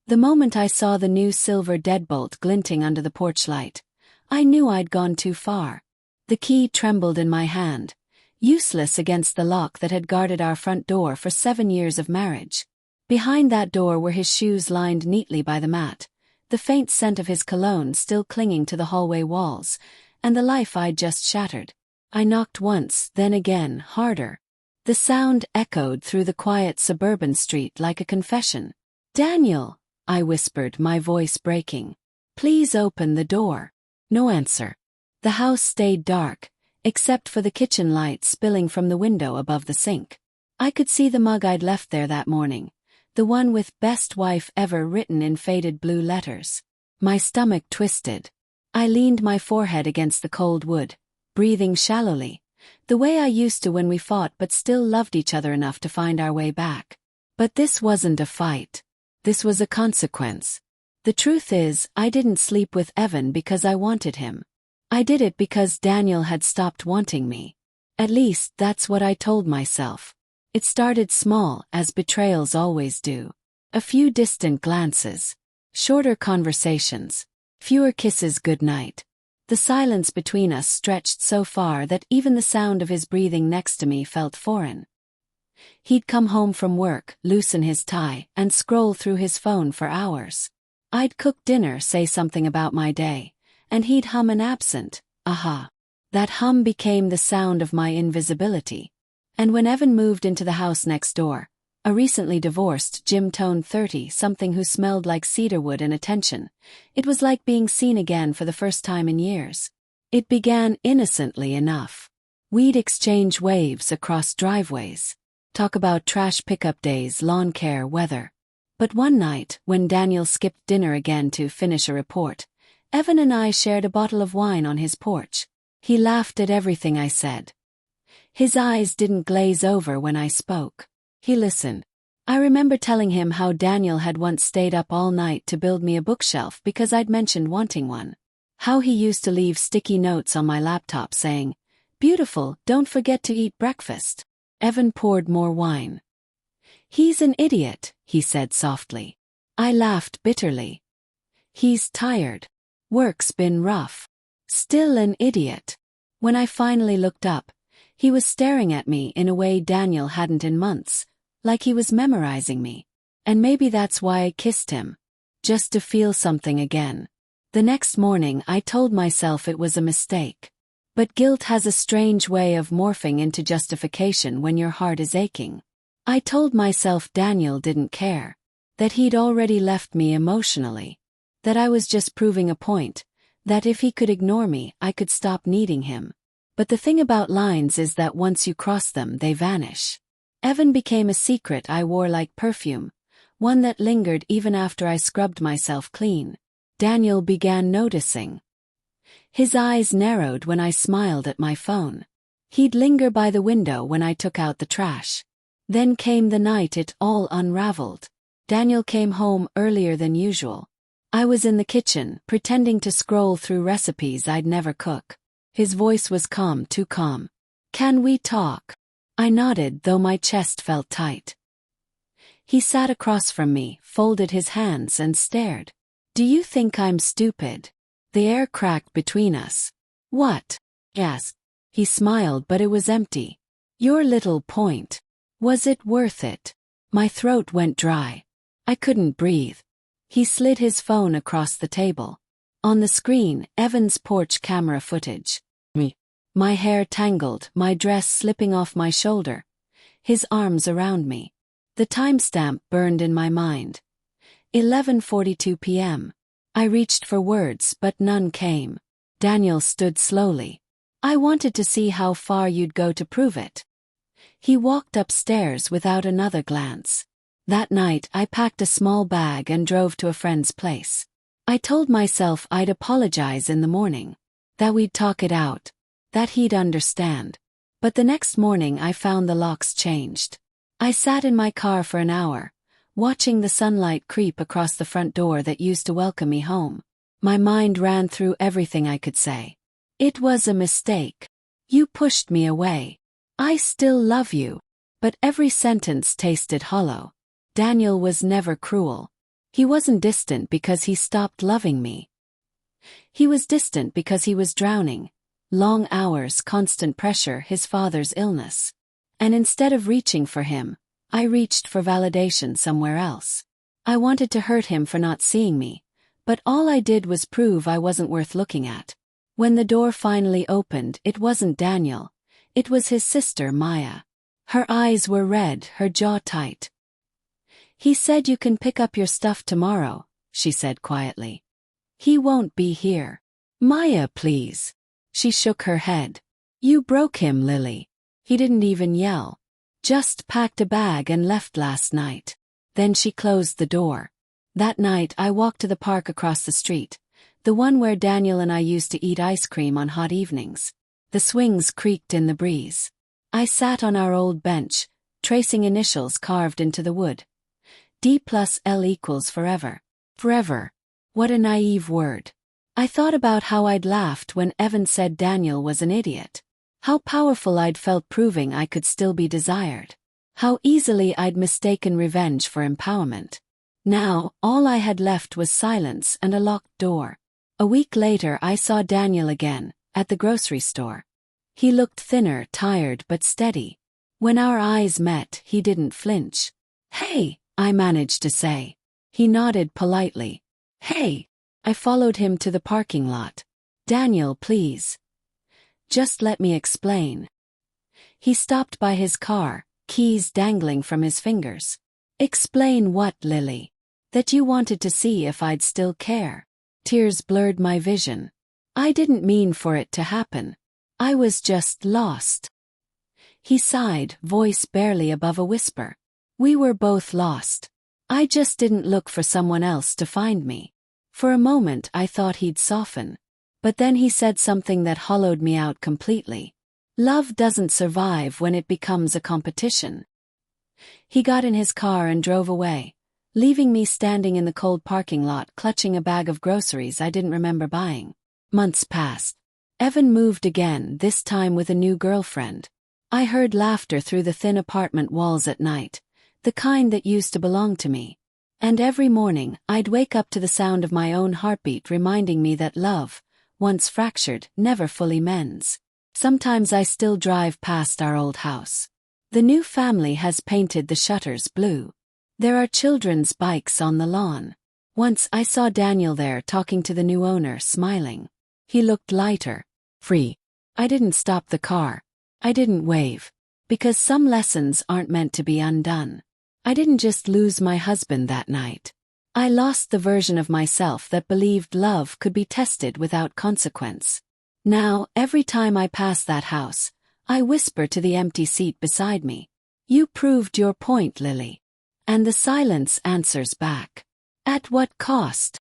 The moment I saw the new silver deadbolt glinting under the porch light, I knew I'd gone too far. The key trembled in my hand, useless against the lock that had guarded our front door for 7 years of marriage. Behind that door were his shoes lined neatly by the mat, the faint scent of his cologne still clinging to the hallway walls, and the life I'd just shattered. I knocked once, then again, harder. The sound echoed through the quiet suburban street like a confession. "Daniel," I whispered, my voice breaking. "Please open the door." No answer. The house stayed dark, except for the kitchen light spilling from the window above the sink. I could see the mug I'd left there that morning, the one with "Best Wife Ever" written in faded blue letters. My stomach twisted. I leaned my forehead against the cold wood, breathing shallowly, the way I used to when we fought but still loved each other enough to find our way back. But this wasn't a fight. This was a consequence. The truth is, I didn't sleep with Evan because I wanted him. I did it because Daniel had stopped wanting me. At least, that's what I told myself. It started small, as betrayals always do. A few distant glances. Shorter conversations. Fewer kisses goodnight. The silence between us stretched so far that even the sound of his breathing next to me felt foreign. He'd come home from work, loosen his tie, and scroll through his phone for hours. I'd cook dinner, say something about my day, and he'd hum an absent, aha. That hum became the sound of my invisibility. And when Evan moved into the house next door, a recently divorced gym-toned 30-something who smelled like cedarwood and attention, it was like being seen again for the first time in years. It began innocently enough. We'd exchange waves across driveways. Talk about trash pickup days, lawn care, weather. But one night, when Daniel skipped dinner again to finish a report, Evan and I shared a bottle of wine on his porch. He laughed at everything I said. His eyes didn't glaze over when I spoke. He listened. I remember telling him how Daniel had once stayed up all night to build me a bookshelf because I'd mentioned wanting one. How he used to leave sticky notes on my laptop saying, "Beautiful, don't forget to eat breakfast." Evan poured more wine. "He's an idiot," he said softly. I laughed bitterly. "He's tired. Work's been rough. Still an idiot." When I finally looked up, he was staring at me in a way Daniel hadn't in months, like he was memorizing me. And maybe that's why I kissed him. Just to feel something again. The next morning I told myself it was a mistake. But guilt has a strange way of morphing into justification when your heart is aching. I told myself Daniel didn't care. That he'd already left me emotionally. That I was just proving a point. That if he could ignore me, I could stop needing him. But the thing about lines is that once you cross them, they vanish. Evan became a secret I wore like perfume, one that lingered even after I scrubbed myself clean. Daniel began noticing. His eyes narrowed when I smiled at my phone. He'd linger by the window when I took out the trash. Then came the night it all unraveled. Daniel came home earlier than usual. I was in the kitchen, pretending to scroll through recipes I'd never cook. His voice was calm, too calm. "Can we talk?" I nodded, though my chest felt tight. He sat across from me, folded his hands and stared. "Do you think I'm stupid?" The air cracked between us. "What?" I asked. He smiled, but it was empty. "Your little point. Was it worth it?" My throat went dry. I couldn't breathe. He slid his phone across the table. On the screen, Evan's porch camera footage. My hair tangled, my dress slipping off my shoulder. His arms around me. The timestamp burned in my mind. 11:42 p.m. I reached for words, but none came. Daniel stood slowly. "I wanted to see how far you'd go to prove it." He walked upstairs without another glance. That night I packed a small bag and drove to a friend's place. I told myself I'd apologize in the morning. That we'd talk it out. That he'd understand. But the next morning I found the locks changed. I sat in my car for an hour, watching the sunlight creep across the front door that used to welcome me home. My mind ran through everything I could say. "It was a mistake. You pushed me away. I still love you." But every sentence tasted hollow. Daniel was never cruel. He wasn't distant because he stopped loving me. He was distant because he was drowning. Long hours, constant pressure, his father's illness. And instead of reaching for him, I reached for validation somewhere else. I wanted to hurt him for not seeing me, but all I did was prove I wasn't worth looking at. When the door finally opened, it wasn't Daniel. It was his sister, Maya. Her eyes were red, her jaw tight. "He said you can pick up your stuff tomorrow," she said quietly. "He won't be here." "Maya, please." She shook her head. "You broke him, Lily." He didn't even yell. "Just packed a bag and left last night." Then she closed the door. That night I walked to the park across the street, the one where Daniel and I used to eat ice cream on hot evenings. The swings creaked in the breeze. I sat on our old bench, tracing initials carved into the wood. D+L = forever. Forever. What a naive word. I thought about how I'd laughed when Evan said Daniel was an idiot. How powerful I'd felt proving I could still be desired. How easily I'd mistaken revenge for empowerment. Now, all I had left was silence and a locked door. A week later I saw Daniel again, at the grocery store. He looked thinner, tired but steady. When our eyes met, he didn't flinch. "Hey," I managed to say. He nodded politely. "Hey." I followed him to the parking lot. "Daniel, please. Just let me explain." He stopped by his car, keys dangling from his fingers. "Explain what, Lily?" "That you wanted to see if I'd still care." Tears blurred my vision. I didn't mean for it to happen. I was just lost. He sighed, voice barely above a whisper. "We were both lost. I just didn't look for someone else to find me." For a moment I thought he'd soften. But then he said something that hollowed me out completely. "Love doesn't survive when it becomes a competition." He got in his car and drove away, leaving me standing in the cold parking lot clutching a bag of groceries I didn't remember buying. Months passed. Evan moved again, this time with a new girlfriend. I heard laughter through the thin apartment walls at night, the kind that used to belong to me. And every morning, I'd wake up to the sound of my own heartbeat reminding me that love, once fractured, never fully mends. Sometimes I still drive past our old house. The new family has painted the shutters blue. There are children's bikes on the lawn. Once I saw Daniel there talking to the new owner, smiling. He looked lighter, free. I didn't stop the car. I didn't wave. Because some lessons aren't meant to be undone. I didn't just lose my husband that night. I lost the version of myself that believed love could be tested without consequence. Now, every time I pass that house, I whisper to the empty seat beside me, "You proved your point, Lily." And the silence answers back. "At what cost?"